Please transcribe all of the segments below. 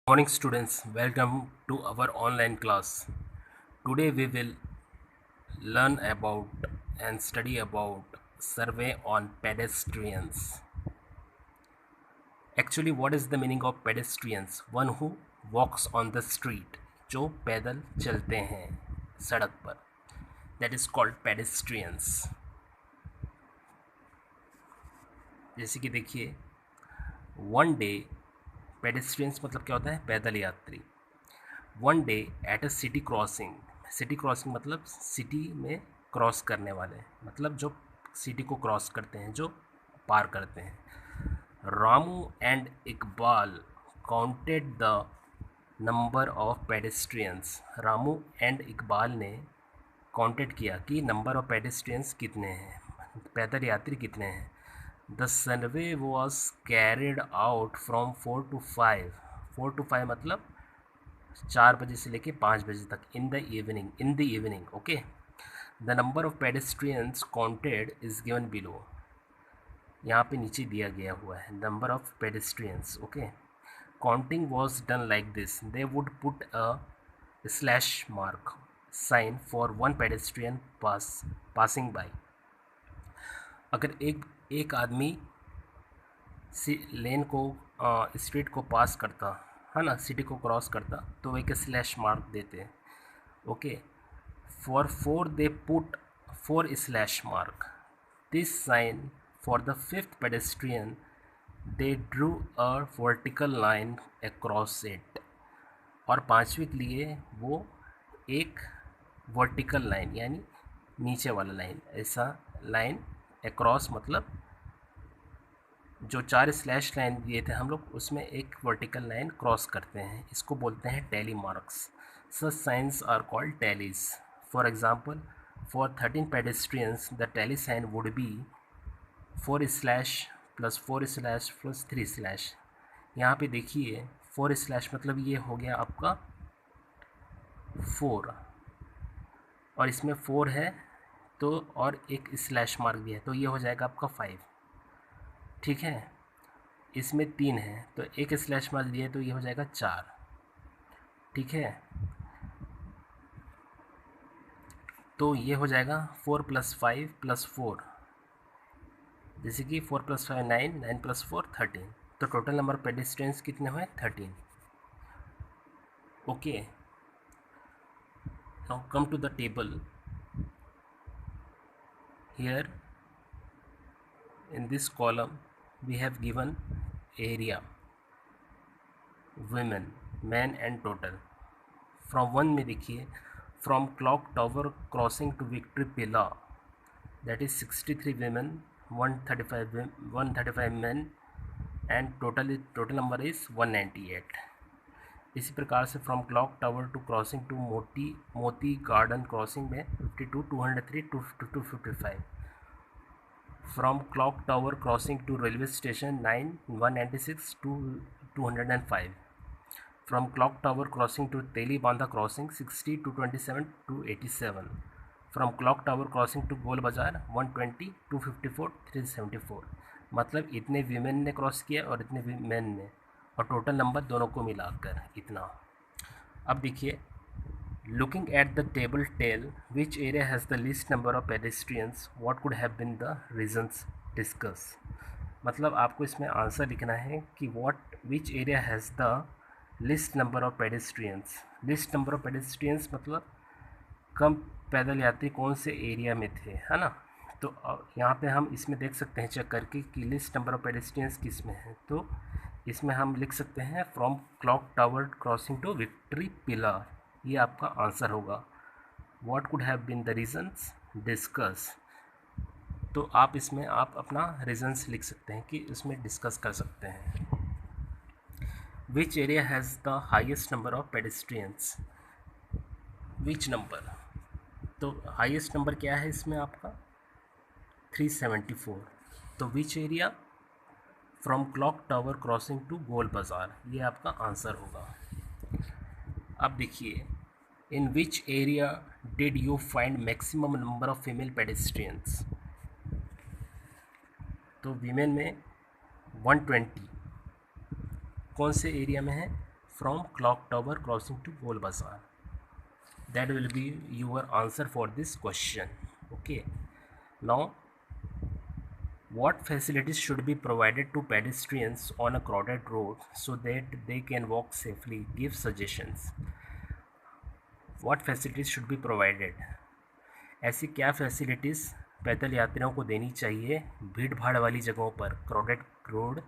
Morning students, welcome to our online class. Today we will learn about and study about survey on pedestrians. Actually, what is the meaning of pedestrians? One who walks on the street, जो पैदल चलते हैं सड़क पर, that is called pedestrians. जैसे कि देखिए, one day pedestrians मतलब क्या होता है? पैदल यात्री. One day at a city crossing मतलब सिटी में क्रॉस करने वाले, मतलब जो सिटी को क्रॉस करते हैं, जो पार करते हैं. Ramu and Iqbal counted the number of pedestrians. Ramu and Iqbal ने काउंटेड किया कि नंबर ऑफ पेडेस्ट्रियंस कितने हैं, पैदल यात्री कितने हैं. The survey was carried out from 4 to 5. 4 to 5 मतलब 4 बजे से लेके 5 बजे तक. In the evening okay. The number of pedestrians counted is given below. यहाँ पे नीचे दिया गया हुआ है number of pedestrians okay. Counting was done like this. They would put a slash mark sign for one pedestrian passing by. अगर एक आदमी लेन को स्ट्रीट को पास करता है ना, सिटी को क्रॉस करता, तो एक स्लैश मार्क देते हैं okay. For 4 they put 4 slash mark. This sign for the 5th pedestrian they drew a vertical line across it. और 5वें के लिए वो एक वर्टिकल लाइन यानी नीचे वाला लाइन, ऐसा लाइन अक्रॉस मतलब जो 4 स्लैश लाइन दिए थे हम लोग, उसमें एक वर्टिकल लाइन क्रॉस करते हैं. इसको बोलते हैं tally marks. Such signs are called tallies. For example, for 13 pedestrians the tally sign would be 4 slash plus 4 slash plus 3 slash. यहाँ पे देखिए 4 स्लैश मतलब ये हो गया आपका 4, और इसमें 4 है तो और एक स्लैश मार्क भी है, तो ये हो जाएगा आपका 5. ठीक है. इसमें 3 है तो एक स्लैश मार्क दिए तो ये हो जाएगा 4. ठीक है. तो ये हो जाएगा 4 + 5 + 4, जैसे कि 4 + 5 9, 9 + 4 13. तो टोटल नंबर पेडेस्ट्रियंस कितने हुए? 13. Okay. Now come to the table. Here in this column we have given area, women, men and total. From 1 में देखिए, from clock tower crossing to victory pillar, that is 63 women, 135 men and total number is 198. इसी प्रकार से from clock tower to crossing to Moti garden crossing में 52, 203, 255. From clock tower crossing to railway station 9, 196 to 205. From clock tower crossing to Teli Bandha crossing 60, 227 to 87. From clock tower crossing to Gol Bazaar 120, 254, 374. मतलब इतने women ने cross किया और इतने मेन ने, और total number दोनों को मिलाकर इतना. अब देखिए, looking at the table tell which area has the least number of pedestrians, what could have been the reasons discuss. मतलब आपको इसमें आंसर लिखना है कि which area has the least number of pedestrians. least number of pedestrians मतलब कम पैदल यात्री कौन से एरिया में थे, है ना. तो यहाँ पे हम इसमें देख सकते हैं चेक करके कि लिस्ट नंबर ऑफ पेडेस्ट्रियंस किस में है. तो इसमें हम लिख सकते हैं from clock tower crossing to victory pillar. ये आपका आंसर होगा. What could have been the reasons discuss. तो आप इसमें आप अपना रीजंस लिख सकते हैं कि इसमें डिस्कस कर सकते हैं. Which area has the highest number of pedestrians. Which number, तो हाईएस्ट नंबर क्या है इसमें आपका 374. तो which area from clock tower crossing to Gol Bazaar, ये आपका आंसर होगा. अब देखिए, in which area did you find maximum number of female pedestrians. तो वीमेन में 120 कौन से एरिया में है? from clock tower crossing to Gol Bazaar. That will be your answer for this question. Okay, now what facilities should be provided to pedestrians on a crowded road so that they can walk safely? Give suggestions. What facilities should be provided? ऐसी क्या facilities पैदल यात्रियों को देनी चाहिए भीड़ भाड़ वाली जगहों पर, crowded road,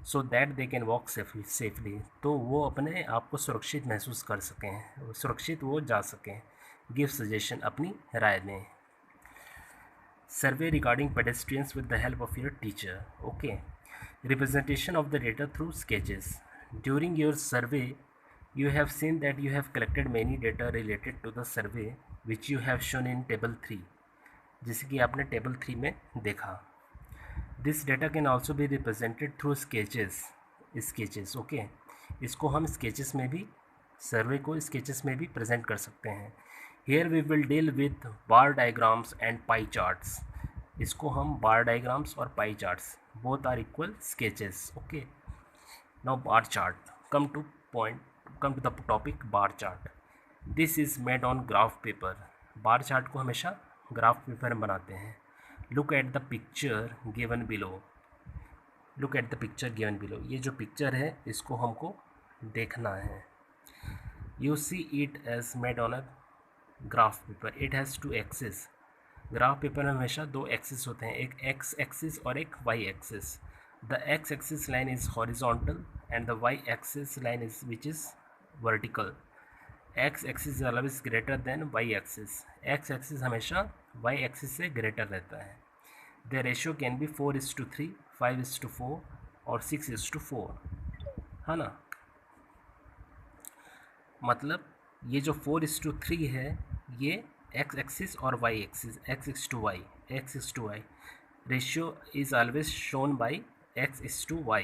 so that they can walk safely, तो वो अपने आप को सुरक्षित महसूस कर सकें, सुरक्षित वो जा सकें. गिव सजेशन, अपनी राय दें. Survey regarding pedestrians with the help of your teacher. Okay, representation of the data through sketches. During your survey you have seen that you have collected many data related to the survey which you have shown in table 3, जैसे कि आपने table 3 में देखा. This data can also be represented through sketches. Okay, इसको हम sketches में भी, सर्वे को स्केचेस में भी प्रेजेंट कर सकते हैं. Here we will deal with bar diagrams and pie charts. इसको हम बार डायग्राम्स और pie charts, both are equal sketches. Okay, now bar chart. come to the topic bar chart. This is made on graph paper. Bar chart को हमेशा graph paper में बनाते हैं. Look at the picture given below. Look at the picture given below. ये जो picture है इसको हमको देखना है. You see it as made on a graph paper. It has two axes. Graph paper में हमेशा दो एक्सिस होते हैं, एक एक्स एक्सिस और एक Y axis. The x axis line is horizontal and the y axis line is which is vertical. X axis is always greater than y axis. X axis हमेशा y axis से greater रहता है. The ratio can be 4:3, 5:4 और 6:4, है ना. मतलब ये जो 4:3 है ये x axis और y axis, x:y. Ratio is always shown by x:y.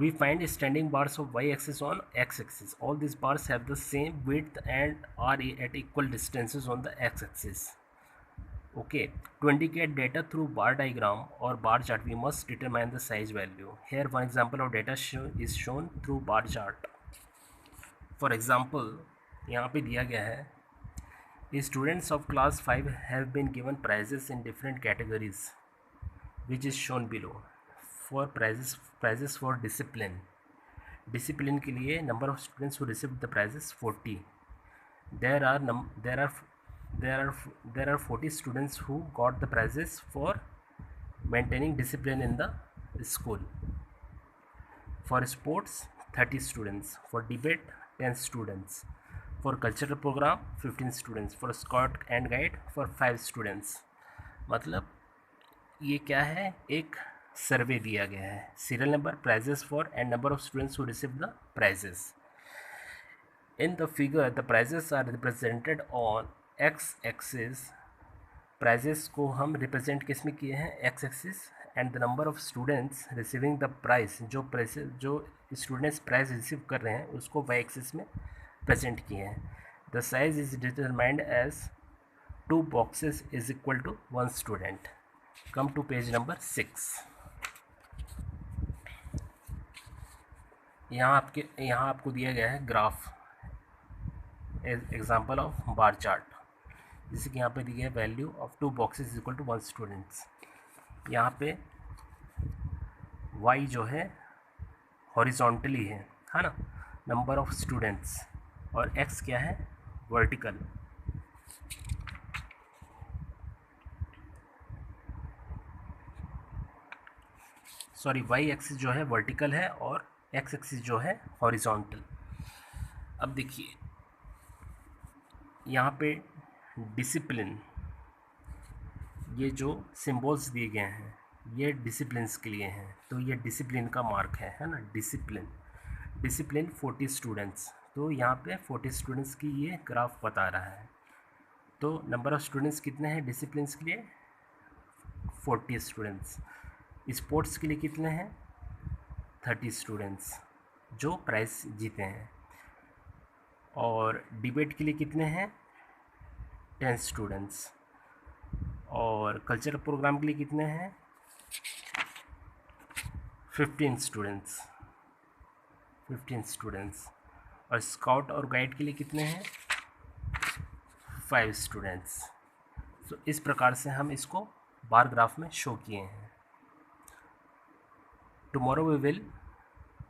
We find standing bars of y-axis on x-axis. All these bars have the same width and are at equal distances on the x-axis. Okay, to indicate data through bar diagram or bar chart, we must determine the size value. Here, one example of data is shown through bar chart. For example, यहाँ पे दिया गया है, students of class 5 have been given prizes in different categories, which is shown below. For prizes for discipline के लिए number of students who received the prizes 40. There are 40 students who got the prizes for maintaining discipline in the school. For sports 30 students, for debate 10 students, for cultural program 15 students, for scout and guide for 5 students. मतलब ये क्या है, एक सर्वे दिया गया है. Serial number, prizes for and number of students who receive the prizes. In the figure the prizes are represented on X axis. Prizes को हम रिप्रेजेंट किस में किए हैं, X axis, and the number of students receiving the prize, जो students prize receive कर रहे हैं उसको वाई एक्सिस में प्रेजेंट किए हैं. The size is determined as 2 boxes is equal to 1 student. Come to page number 6. यहाँ आपको दिया गया है graph, example of bar chart, जैसे कि यहाँ पे दिया है value of 2 boxes equal to 1 students. यहाँ पे y जो है हॉरिजॉन्टली है ना, नंबर ऑफ स्टूडेंट्स, और x क्या है, वर्टिकल. सॉरी, y एक्सिस जो है वर्टिकल है और x एक्सिस जो है हॉरिजॉन्टल. अब देखिए यहाँ पे डिसिप्लिन, ये जो सिंबल्स दिए गए हैं ये डिसिप्लिन्स के लिए हैं, तो ये डिसिप्लिन का मार्क है ना. डिसिप्लिन 40 स्टूडेंट्स, तो यहाँ पे 40 स्टूडेंट्स की ये ग्राफ बता रहा है. तो नंबर ऑफ़ स्टूडेंट्स कितने हैं डिसिप्लिन्स के लिए, 40 स्टूडेंट्स. स्पोर्ट्स के लिए कितने हैं, 30 स्टूडेंट्स जो प्राइज़ जीते हैं. और डिबेट के लिए कितने हैं, 10 स्टूडेंट्स. और कल्चरल प्रोग्राम के लिए कितने हैं, 15 स्टूडेंट्स. 15 स्टूडेंट्स, और स्काउट और गाइड के लिए कितने हैं? 5 स्टूडेंट्स। तो इस प्रकार से हम इसको बार ग्राफ में शो किए हैं। Tomorrow we will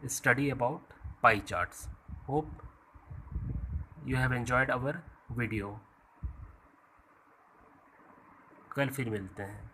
study about pie charts. Hope you have enjoyed our video. कल फिर मिलते हैं।